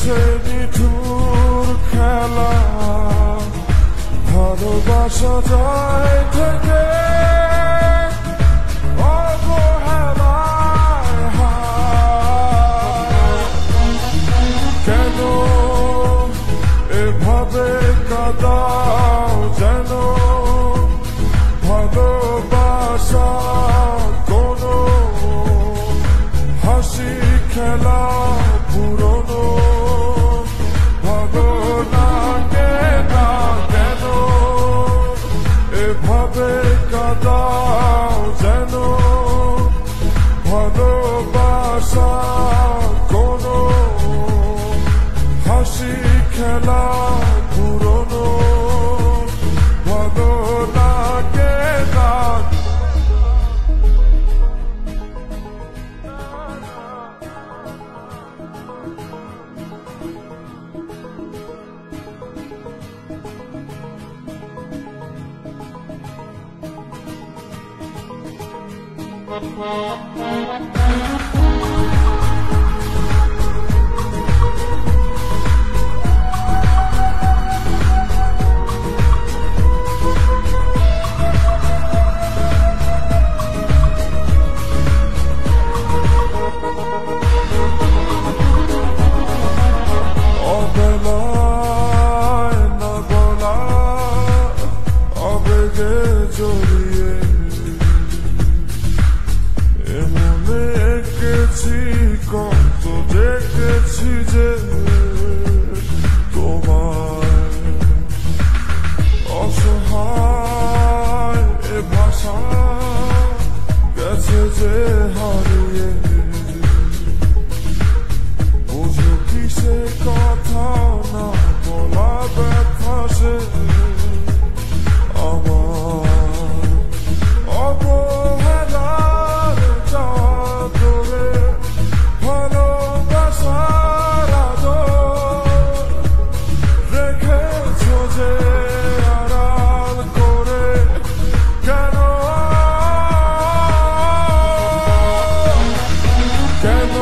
খেলছে নিঠুর খেলা, ভালোবাসা যায় থেকে অবহেলায় হায়। কেন এভাবে কাঁদাও যেন ভালোবাসা কোনো হাসি খেলা পুরনো ভাবনাকে না। কেন এভাবে কাঁদাও যেন ভালোবাসা কোনো হাসি খেলা পুরনো ভাবনাকে না। অবেলায় না বলা আবেগে জড়িয়ে এমনে এঁকেছি কত দেখেছি যে তোমায় অসহায় এ ভাষা গেছে যে হারিয়ে। বুঝো কি সে কথা না বলা ব্যথা সে আমার অবহেলার চাদরে ভালোবাসার আদর রেখেছো যে আড়াল করে। কেন কেন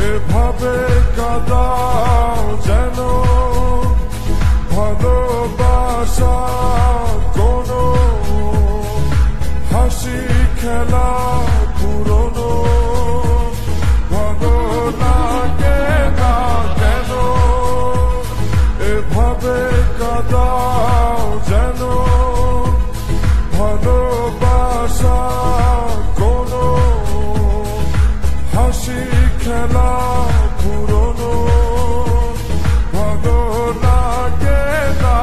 এভাবে কাঁদাও যেন ভালোবাসা কোনো হাসি খেলা পুরনো ভাবনাকে না। কেন এভাবে কাঁদাও যেন ভালোবাসা কোনো হাসি খেলা পুরনো ভাবনাকে না।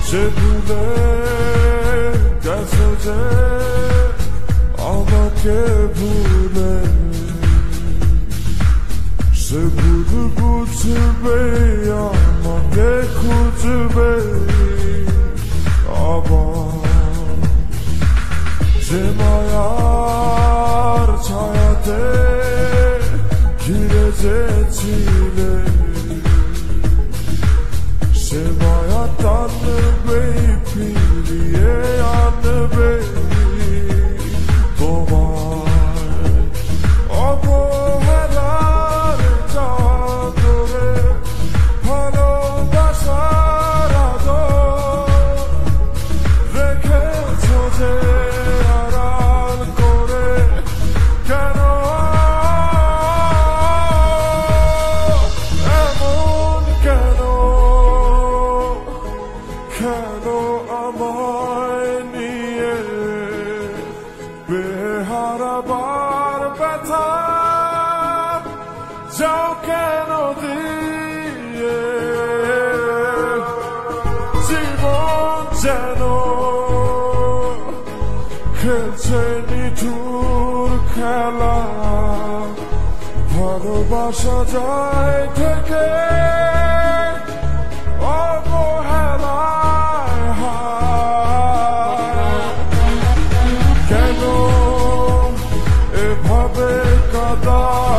সে ভুলে গেছে যে আমাকে ভুলে, সে ভুল বুঝবে আমাকে খুঁজবে আবার। সে মায়ার ছায়াতে ঘিরে যেছিলে, সে মায়া টানবে ফিরিয়ে আনবে তোমায় অবহেলার চাদরে ভালোবাসার আদর রেখেছো যে আড়াল করে। কেন এমন কেন কেন আমায় নিয়ে বেহারাবার ব্যথা যাও কেন দিয়ে। জীবন যেন খেলছে নিঠুর খেলা, ভালোবাসা যায় থেকে অবহেলায় হায়। কেন এভাবে হবে কাদা।